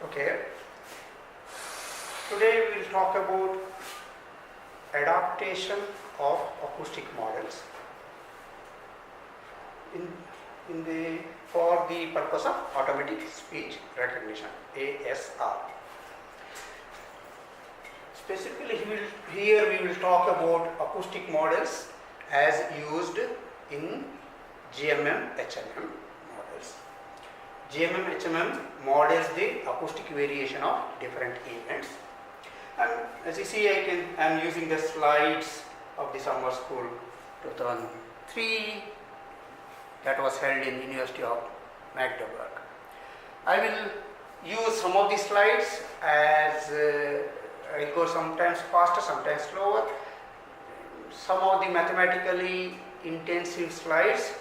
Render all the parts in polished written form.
Okay. Today we will talk about adaptation of acoustic models for the purpose of automatic speech recognition, ASR. Specifically, here we will talk about acoustic models as used in GMM HMM models. GMM HMM models the acoustic variation of different events. And as you see, I am using the slides of the summer school 2003 that was held in University of Magdeburg. I will use some of the slides as I will go sometimes faster, sometimes slower. Some of the mathematically intensive slides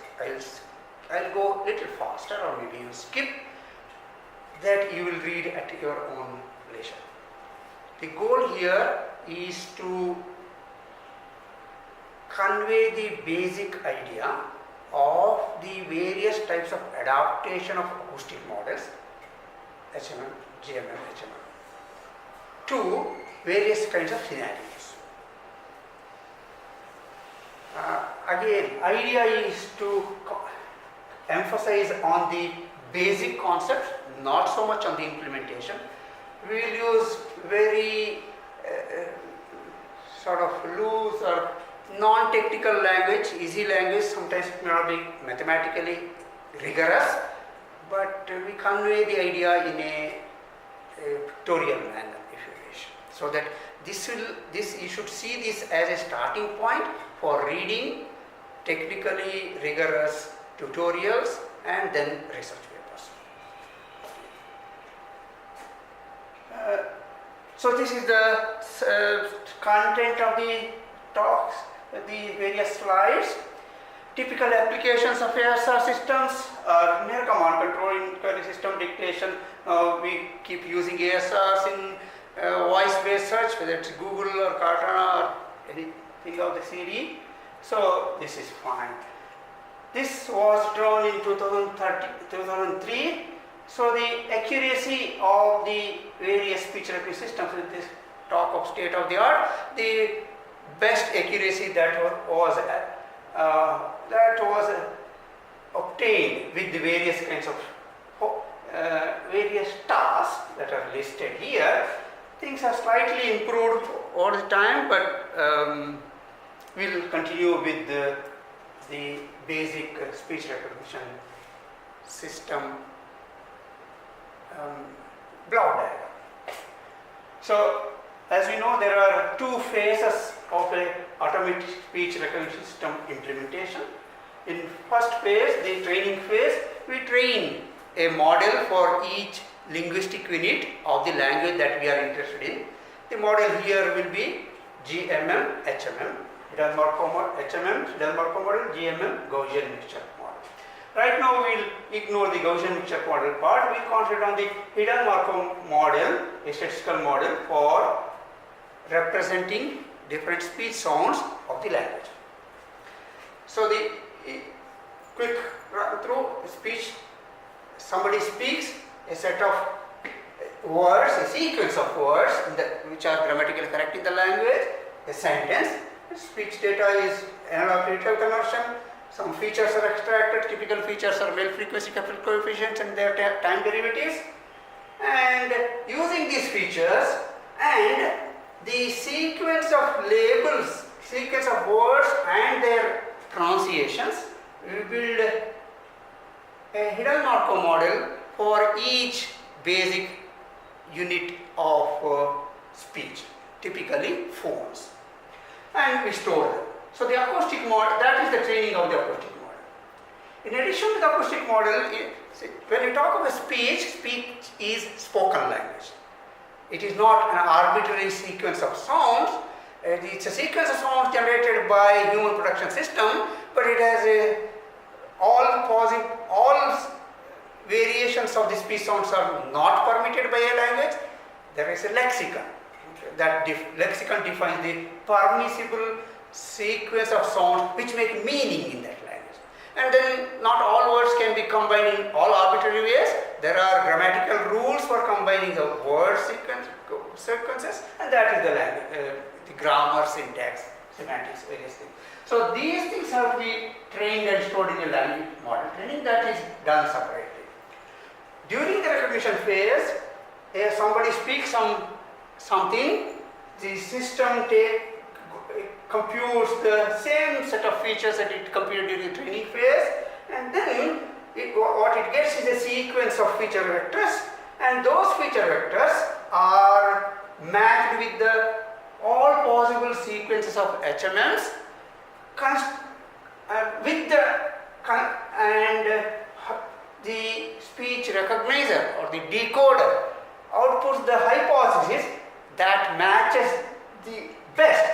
I'll go little faster, or maybe you skip. That you will read at your own leisure. The goal here is to convey the basic idea of the various types of adaptation of acoustic models, HMM, GMM, HMM, to various kinds of scenarios. Again, idea is to emphasize on the basic concepts, not so much on the implementation. We will use very sort of loose or non-technical language, easy language. Sometimes it may not be mathematically rigorous, but we convey the idea in a pictorial manner, if you wish. So that you should see this as a starting point for reading technically rigorous tutorials and then research papers. So this is the content of the talks, the various slides. Typical applications of ASR systems are near command control, inquiry system, dictation. We keep using ASRs in voice-based search, whether it's Google or Cortana or anything of the series. So this is fine. This was drawn in 2003. So the accuracy of the various speech recognition systems, in this talk of state of the art, the best accuracy that was obtained with the various kinds of various tasks that are listed here. Things have slightly improved all the time, but we will continue with the basic speech recognition system block diagram. So, as we know, there are two phases of a automatic speech recognition system implementation. In first phase, the training phase, we train a model for each linguistic unit of the language that we are interested in. The model here will be GMM, HMM, hidden Markov model, HMM, hidden Markov model, GMM, Gaussian mixture model. Right now we will ignore the Gaussian mixture model part. We will concentrate on the hidden Markov model, a statistical model for representing different speech sounds of the language. So the quick run through speech, somebody speaks a set of words, a sequence of words which are grammatically correct in the language, a sentence. Speech data is analog digital conversion. Some features are extracted. Typical features are male frequency coefficients and their time derivatives. And using these features and the sequence of labels, sequence of words and their pronunciations, we build a hidden Markov model for each basic unit of speech, typically phones, and we store them. So the acoustic model, that is the training of the acoustic model. In addition to the acoustic model, when you talk about speech, speech is spoken language. It is not an arbitrary sequence of sounds. It's a sequence of sounds generated by human production system, but it has all variations of the speech sounds are not permitted by a language. There is a lexicon. That lexicon defines the permissible sequence of sounds which make meaning in that language. And then not all words can be combined in all arbitrary ways. There are grammatical rules for combining the word sequences, and that is the language, the grammar, syntax, semantics, various things. So these things have to be trained and stored in the language model training. That is done separately. During the recognition phase, if somebody speaks something, the system computes the same set of features that it computed during the training phase, and then what it gets is a sequence of feature vectors, and those feature vectors are matched with all possible sequences of HMMs the speech recognizer or the decoder outputs the hypothesis that matches the best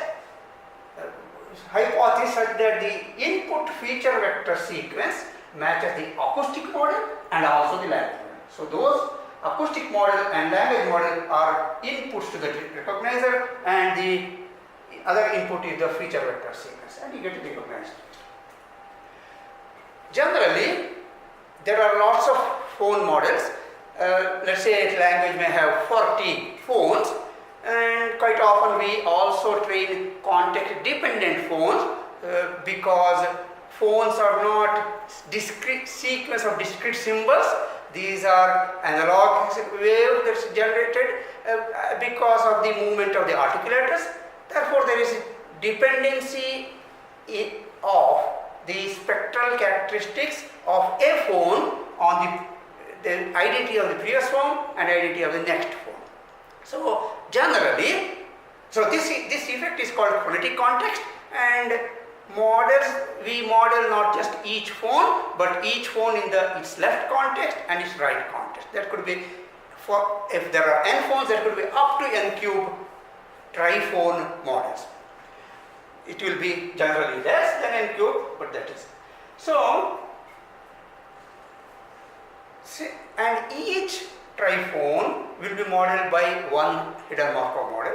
hypothesis such that the input feature vector sequence matches the acoustic model and also the language model. So those acoustic model and language model are inputs to the recognizer, and the other input is the feature vector sequence, and you get it recognized. Generally, there are lots of phone models. Let's say a language may have 40 phones, and quite often we also train context dependent phones because phones are not discrete sequence of discrete symbols. These are analog wave that's generated because of the movement of the articulators. Therefore, there is dependency of the spectral characteristics of a phone on the identity of the previous phone and identity of the next phone. So generally, this effect is called phonetic context, and we model not just each phone, but each phone in its left context and its right context. That could be, if there are n phones, that could be up to n cube triphone models. It will be generally less than n cube, but that is. So, and each triphone will be modeled by one hidden Markov model.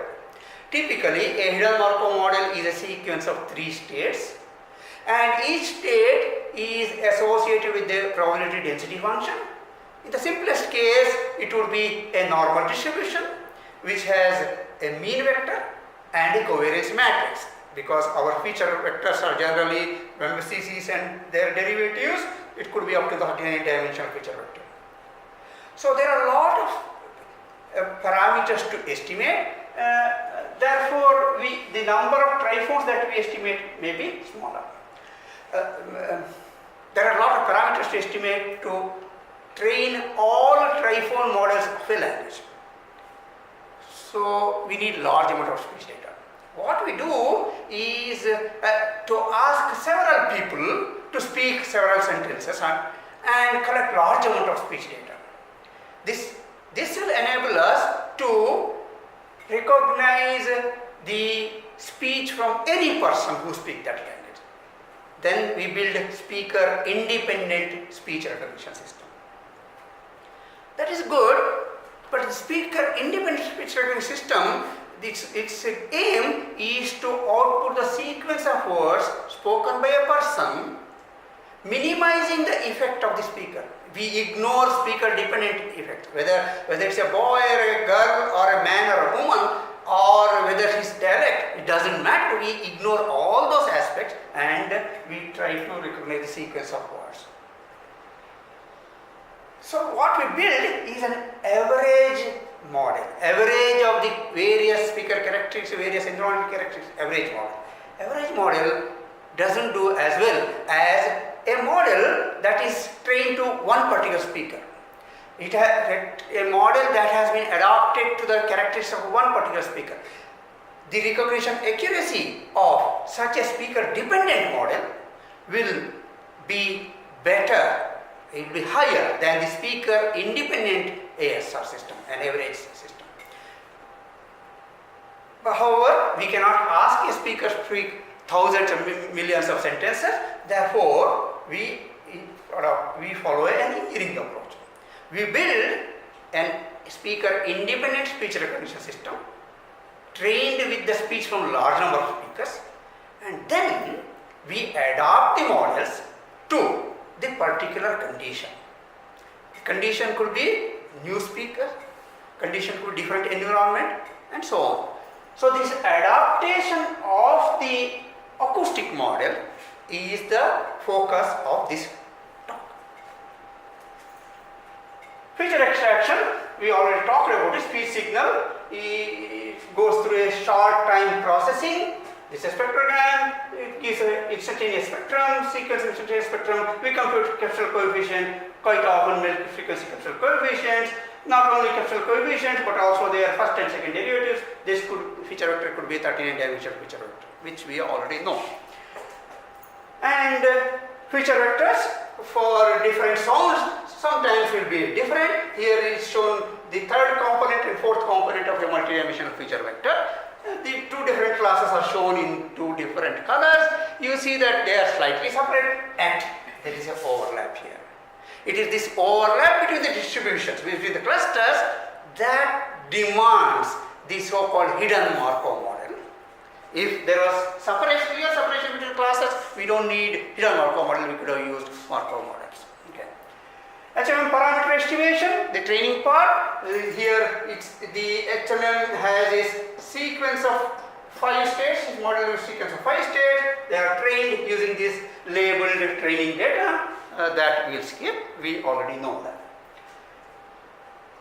Typically, a hidden Markov model is a sequence of 3 states, and each state is associated with the probability density function. In the simplest case, it would be a normal distribution which has a mean vector and a covariance matrix, because our feature vectors are generally matrices and their derivatives. It could be up to the 39-dimensional feature vector. So there are a lot of parameters to estimate. Therefore, the number of triphones that we estimate may be smaller. There are a lot of parameters to estimate to train all triphone models of a language. So we need large amount of speech data. What we do is to ask several people to speak several sentences and collect large amount of speech data. This will enable us to recognize the speech from any person who speaks that language. Then we build speaker independent speech recognition system. That is good, but the speaker independent speech recognition system, its aim is to output the sequence of words spoken by a person, minimizing the effect of the speaker. We ignore speaker dependent effect, whether it's a boy or a girl or a man or a woman, or whether his dialect, it doesn't matter. We ignore all those aspects and we try to recognize the sequence of words. So what we build is an average model, average of the various speaker characteristics, various environmental characteristics, average model. Average model doesn't do as well as a model that is trained to one particular speaker. It has a model that has been adapted to the characteristics of one particular speaker. The recognition accuracy of such a speaker dependent model will be better, it will be higher than the speaker independent ASR system, an average system. But however, we cannot ask a speaker to speak thousands and millions of sentences. Therefore, we follow an engineering approach. We build a speaker independent speech recognition system trained with the speech from large number of speakers, and then we adapt the models to the particular condition. The condition could be new speaker, conditioned to different environment, and so on. So this adaptation of the acoustic model is the focus of this talk. Feature extraction, we already talked about it. Speech signal, it goes through a short time processing. This is a spectrogram, it gives an instantaneous spectrum, sequence instantaneous spectrum. We compute capsule coefficient, quite often frequency capsule coefficients. Not only capsule coefficients, but also their first and second derivatives. This feature vector could be 39 dimensional feature vector, which we already know. And feature vectors for different sounds sometimes will be different. Here is shown the third component and fourth component of a multidimensional feature vector. The two different classes are shown in two different colors. You see that they are slightly separate, and there is an overlap here. It is this overlap between the distributions, between the clusters, that demands the so-called hidden Markov model. If there was clear separation between classes, we don't need hidden Markov model, we could have used Markov models. Okay. HMM parameter estimation, the training part, here the HMM has a sequence of 5 states, this model is a sequence of 5 states. They are trained using this labeled training data. That we'll skip, we already know that.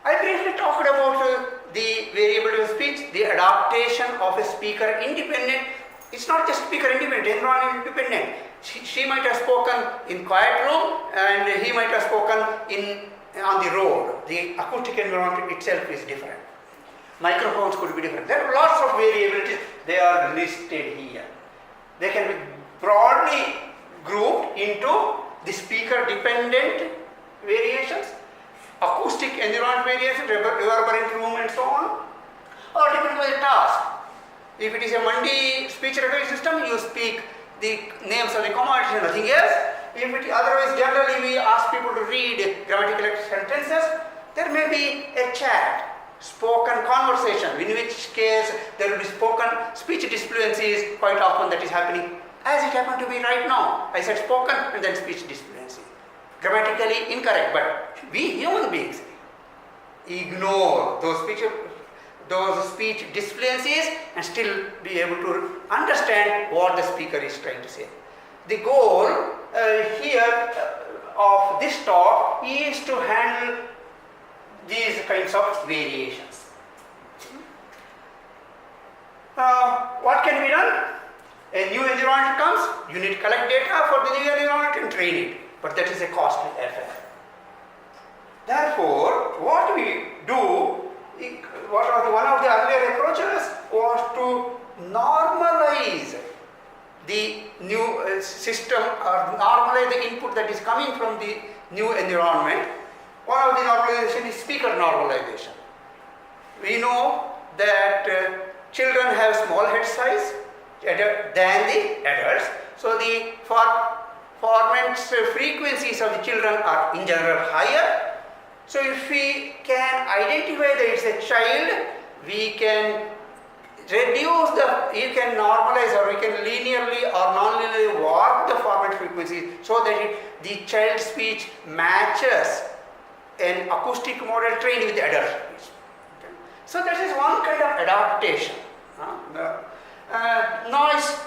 I briefly talked about the variability of speech, the adaptation of a speaker independent. It's not just speaker independent, environment independent. She might have spoken in quiet room and he might have spoken on the road. The acoustic environment itself is different. Microphones could be different. There are lots of variabilities, they are listed here. They can be broadly grouped into the speaker dependent variations, acoustic environment variations, reverberant room and so on, or depending on the task. If it is a Monday speech recognition system, you speak the names of the commodities and nothing else. If it otherwise generally we ask people to read grammatical sentences, there may be a chat, spoken conversation, in which case there will be spoken speech disfluencies quite often that is happening. As it happened to be right now, I said spoken and then speech disfluency. Grammatically incorrect, but we human beings ignore those speech disfluencies and still be able to understand what the speaker is trying to say. The goal here of this talk is to handle these kinds of variations. What can be done? A new environment comes, you need to collect data for the new environment and train it, but that is a costly affair. Therefore, what we do, one of the earlier approaches was to normalize the new system or normalize the input that is coming from the new environment. One of the normalization is speaker normalization. We know that children have small head size than the adults. So the formants frequencies of the children are in general higher. So if we can identify that it's a child, we can you can normalize or we can linearly or non-linearly warp the formant frequencies so that the child speech matches an acoustic model trained with the adult speech. Okay. So that is one kind of adaptation. Noise,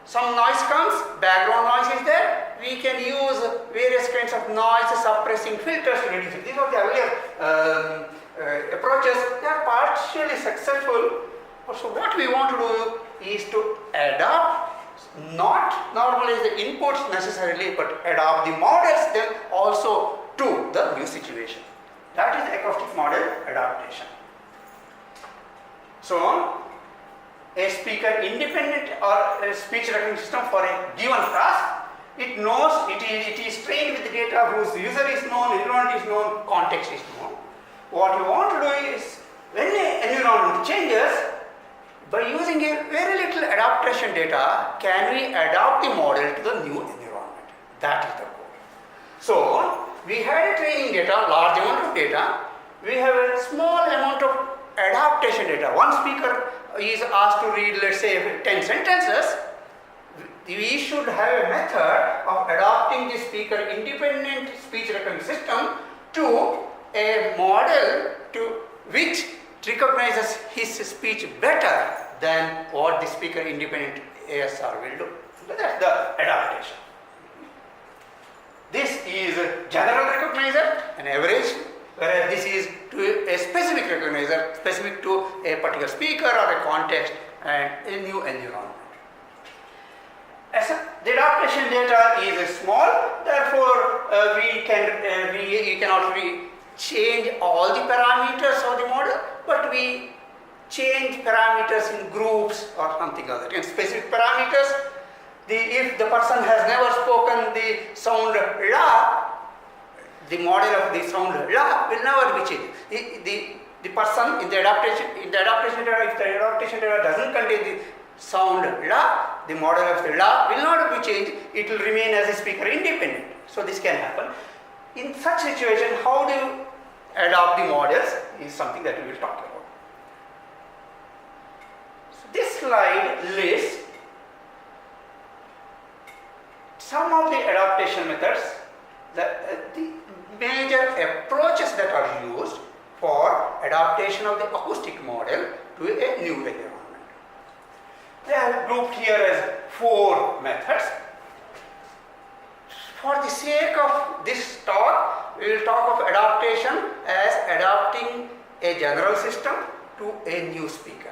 some noise comes, background noise is there, we can use various kinds of noise suppressing filters to reduce it. These are the earlier approaches, they are partially successful. So what we want to do is to adapt, not normalize the inputs necessarily, but adapt the models then also to the new situation. That is the acoustic model adaptation. So a speaker independent or a speech recognition system for a given task, it knows, it is trained with the data whose user is known, environment is known, context is known. What you want to do is, when an environment changes, by using a very little adaptation data, can we adapt the model to the new environment? That is the goal. So, we had a training data, large amount of data, we have a small amount of adaptation data. One speaker is asked to read, let's say, 10 sentences. We should have a method of adapting the speaker independent speech recognition system to a model to which recognizes his speech better than what the speaker independent ASR will do. So that's the adaptation. This is a general recognizer, an average, whereas this is to a specific recognizer, specific to a particular speaker or a context and a new environment. As the adaptation data is small, therefore you cannot change all the parameters of the model, but we change parameters in groups or something like that. In specific parameters, if the person has never spoken the sound la, the model of the sound la will never be changed. The person in the adaptation data, if the adaptation data doesn't contain the sound la, the model of the la will not be changed. It will remain as a speaker independent. So this can happen. In such situation, how do you adapt the models is something that we will talk about. So this slide lists some of the adaptation methods, the major approaches that are used for adaptation of the acoustic model to a new environment. They are grouped here as 4 methods. For the sake of this talk, we will talk of adaptation as adapting a general system to a new speaker.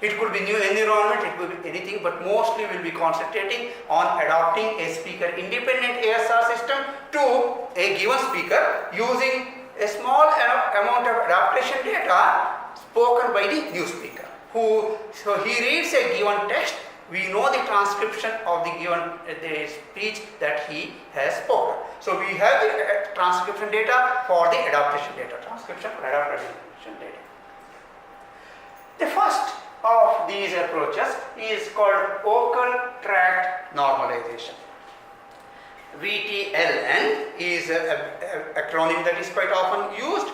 It could be new environment, it could be anything, but mostly we will be concentrating on adapting a speaker independent ASR system to a given speaker using a small amount of adaptation data spoken by the new speaker. So he reads a given text, we know the transcription of the given the speech that he has spoken. So we have the transcription data for the adaptation data, transcription for adaptation data. The first of these approaches is called vocal tract normalization. VTLN is an acronym that is quite often used,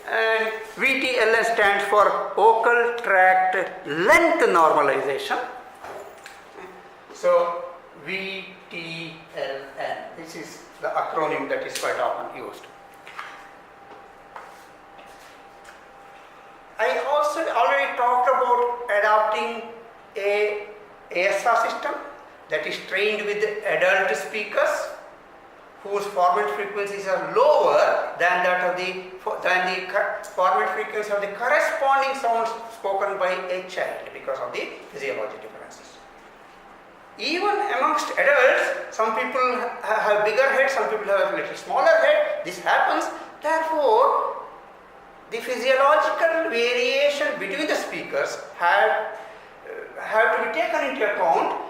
and VTLN stands for vocal tract length normalization. So VTLN, this is the acronym that is quite often used. I also already talked about adapting a ASR system that is trained with adult speakers whose format frequencies are lower than that of the format frequency of the corresponding sounds spoken by a child because of the physiological differences. Even amongst adults, some people have bigger head, some people have a little smaller head. This happens. Therefore, the physiological variation between the speakers have to be taken into account.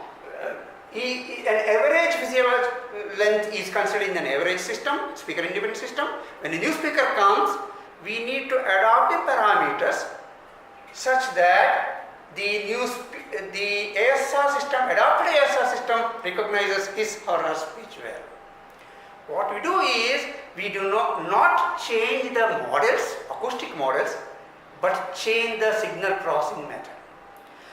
An average physiological length is considered in an average system, speaker independent system. When a new speaker comes, we need to adopt the parameters such that the ASR system, adapted ASR system recognizes his or her speech well. What we do is, we do not change the models, acoustic models, but change the signal processing method.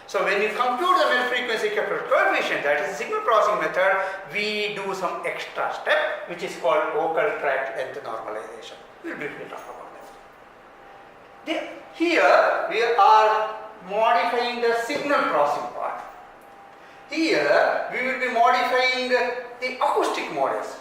So when you compute the well frequency capital coefficient, that is the signal processing method, we do some extra step which is called vocal tract length normalization. We will briefly talk about that. Here we are modifying the signal processing part. Here we will be modifying the acoustic models.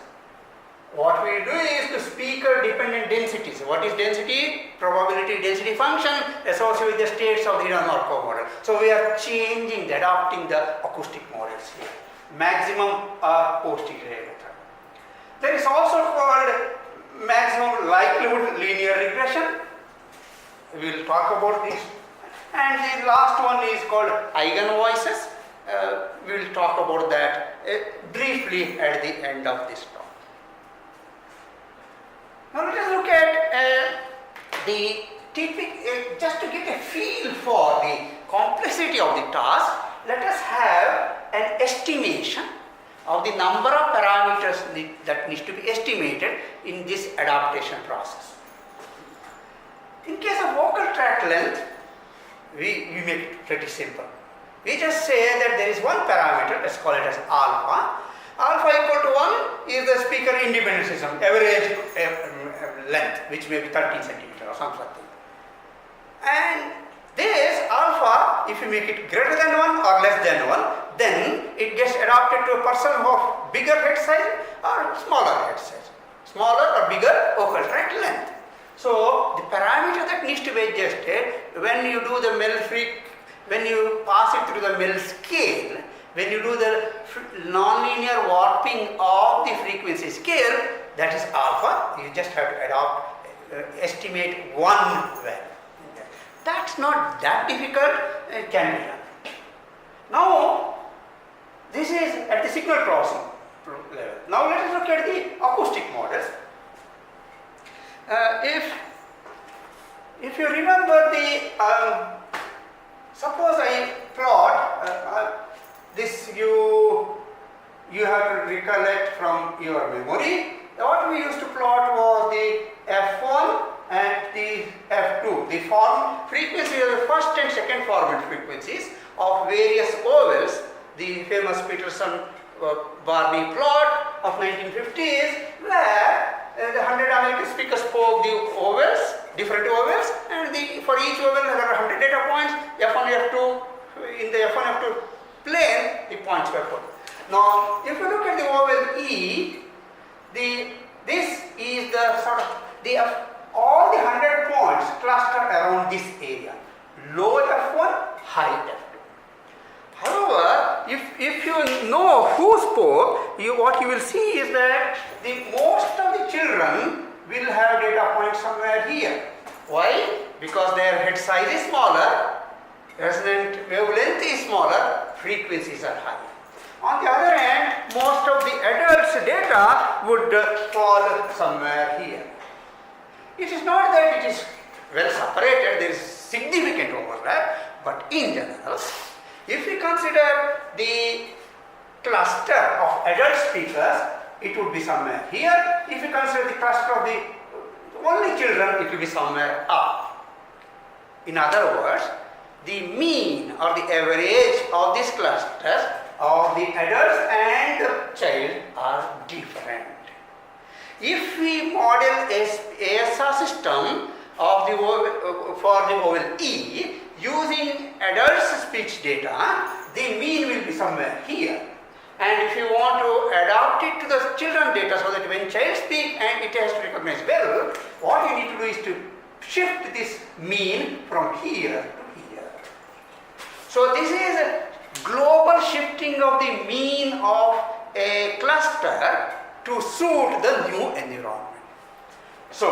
What we do is to speaker dependent densities. What is density? Probability density function associated with the states of the Markov model. So we are changing, adapting the acoustic models here. Maximum posterior method. There is also called maximum likelihood linear regression. We will talk about this. And the last one is called eigen voices. We will talk about that briefly at the end of this talk. Now let us look at the just to get a feel for the complexity of the task, let us have an estimation of the number of parameters that needs to be estimated in this adaptation process. In case of vocal tract length, we make it pretty simple. We just say that there is one parameter, let's call it as alpha. Alpha equal to 1 is the speaker independent system, average length, which may be 13 centimeter or something. And this alpha, if you make it greater than 1 or less than 1, then it gets adapted to a person of bigger head size or smaller head size, smaller or bigger vocal tract length. So the parameter that needs to be adjusted when you do the when you pass it through the Mel scale, when you do the nonlinear warping of the frequency scale, that is alpha, you just have to estimate one value. That's not that difficult, it can be done. Now, this is at the signal processing level. Now let us look at the acoustic models. If you remember the, suppose I plot this, you have to recollect from your memory. What we used to plot was the F1 and the F2, the frequency of the first and second formant frequencies of various ovals, the famous Peterson-Barney plot of 1950s, where the 100 American speakers spoke the ovals, different ovals, and for each oval there are 100 data points, F1, F2, in the F1, F2 plane, the points were put. Now, if you look at the oval E, this is the sort of, all the 100 points cluster around this area, low F1, high F2. However, if you know who spoke, what you will see is that most of the children will have data points somewhere here. Why? Because their head size is smaller, resonant wavelength is smaller, frequencies are higher. On the other hand, most of the adults' data would fall somewhere here. It is not that it is well separated, there is significant overlap, but in general, if we consider the cluster of adult speakers, it would be somewhere here. If we consider the cluster of the only children, it will be somewhere up. In other words, the mean or the average of these clusters of the adults and the child are different. If we model ASR system of for the oval E using adults' speech data, the mean will be somewhere here. And if you want to adapt it to the children data so that when child speak and it has to recognize well, what you need to do is to shift this mean from here to here. So this is a global shifting of the mean of a cluster to suit the new environment. So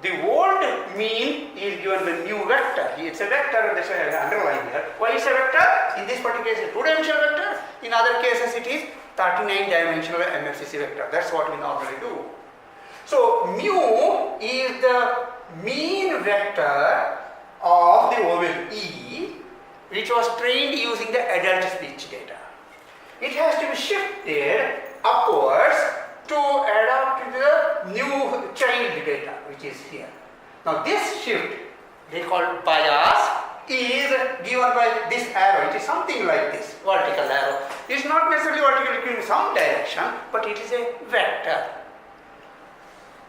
the old mean is given by new vector. It's a vector, that's underlined here. Why is a vector? In this particular case, a 2-dimensional vector. In other cases, it is 39-dimensional MFCC vector. That's what we normally do. So mu is the mean vector of the oval E, which was trained using the adult speech data. It has to be shifted upwards to adapt to the new child data, which is here. Now this shift, they call bias, is given by this arrow. It is something like this, vertical arrow. It is not necessarily vertical in some direction, but it is a vector.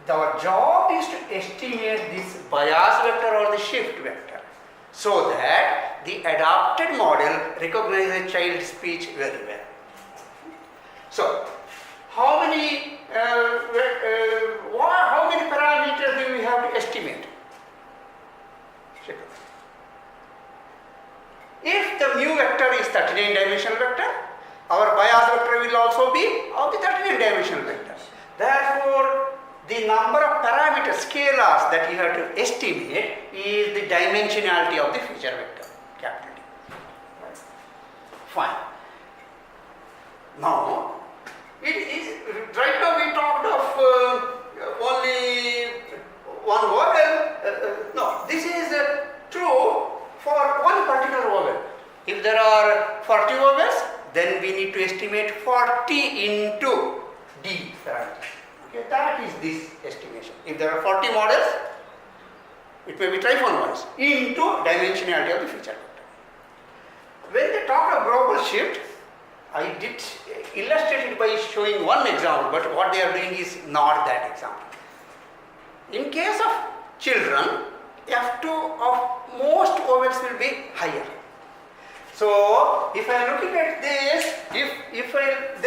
Our job is to estimate this bias vector or the shift vector, so that the adapted model recognizes child speech very well. So, how many parameters do we have to estimate? If the mu vector is 39-dimensional vector, our bias vector will also be of the 39-dimensional vector. Therefore, the number of parameters, scalars that you have to estimate is the dimensionality of the feature vector, capital D. Fine. Now, right now we talked of only one vowel. No, this is true for one particular vowel. If there are 40 vowels, then we need to estimate 40 into D parameters. Okay, that is this estimation. If there are 40 models, it may be triphonic into dimensionality of the feature vector. When they talk of global shift, I did illustrate it by showing one example, but what they are doing is not that example. In case of children, F2 of most ovals will be higher. So if I am looking at this, there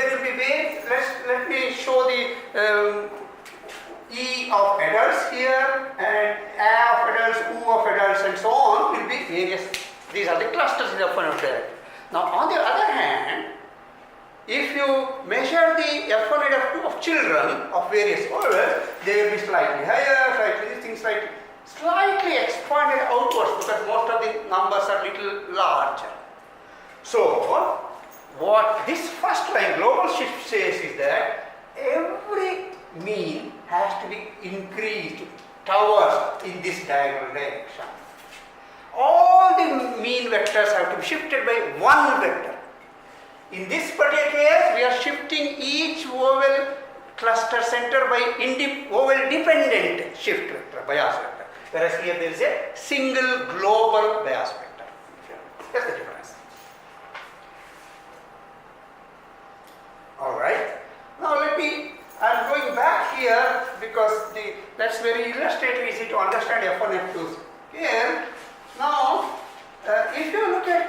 will be let me show the E of adults here and A of adults, U of adults and so on will be various. These are the clusters in the F1 of adult. Now on the other hand, if you measure the F1 and F2 of children of various ovals, they will be slightly higher, slightly this thing slightly expanded outwards because most of the numbers are little larger. So what this first line global shift says is that every mean has to be increased towards in this diagonal direction. All the mean vectors have to be shifted by one vector. In this particular case, we are shifting each oval cluster center by oval dependent shift vector, bias vector. Whereas here there is a single global bias vector. That's the difference. Alright. Now I am going back here because that's very illustrative, easy to understand F1, F2 here. Now, if you look at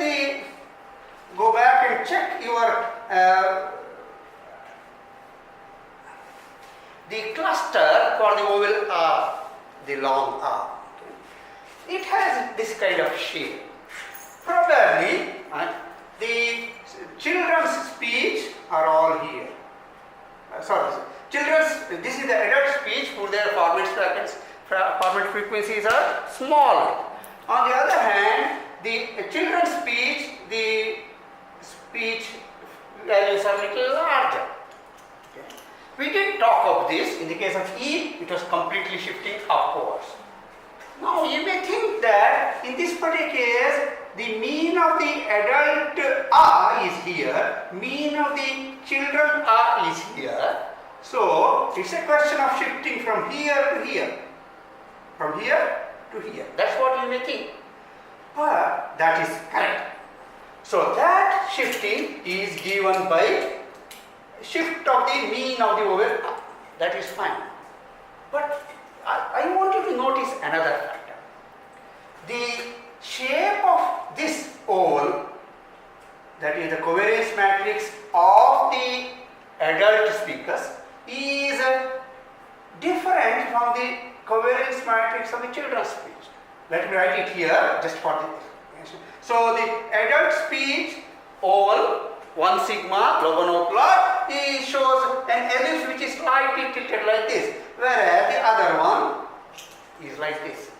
go back and check your the cluster for the oval R, the long R. Okay. It has this kind of shape. Probably the children's speech are all here. This is the adult speech for their formant frequencies are small. On the other hand, the children's speech, the speech values are little larger. Okay. We did talk of this. In the case of E, it was completely shifting upwards. Now you may think that in this particular case, the mean of the adult R is here, mean of the children R is here. So it's a question of shifting from here to here, from here to here. That's what you may think. But that is correct. So that shifting is given by shift of the mean of the oval. That is fine. But I want you to notice another factor. The shape of this oval, that is the covariance matrix of the adult speakers, is different from the covariance matrix of the children's speech. Let me write it here just for the. So the adult speech oval 1 sigma Lobanov plot shows an ellipse which is slightly tilted like this, whereas the other one is like this.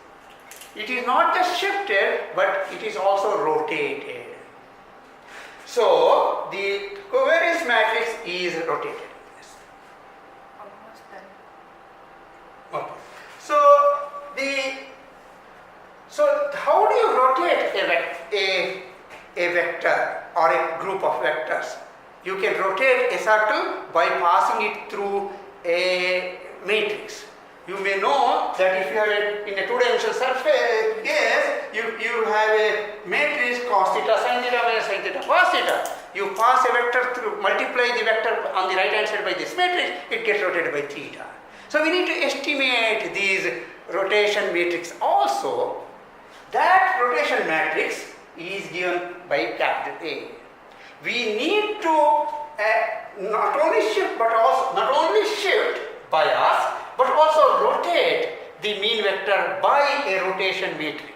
It is not just shifted, but it is also rotated. So the covariance matrix is rotated. Almost done. Okay. So how do you rotate a vector or a group of vectors? You can rotate a circle by passing it through a matrix. You may know that if you are in a two-dimensional surface, yes, you have a matrix cos theta sin theta minus sin theta cos theta. You pass a vector through, multiply the vector on the right hand side by this matrix, it gets rotated by theta. So we need to estimate these rotation matrix also. That rotation matrix is given by capital A. We need to not only shift bias, but also rotate the mean vector by a rotation matrix.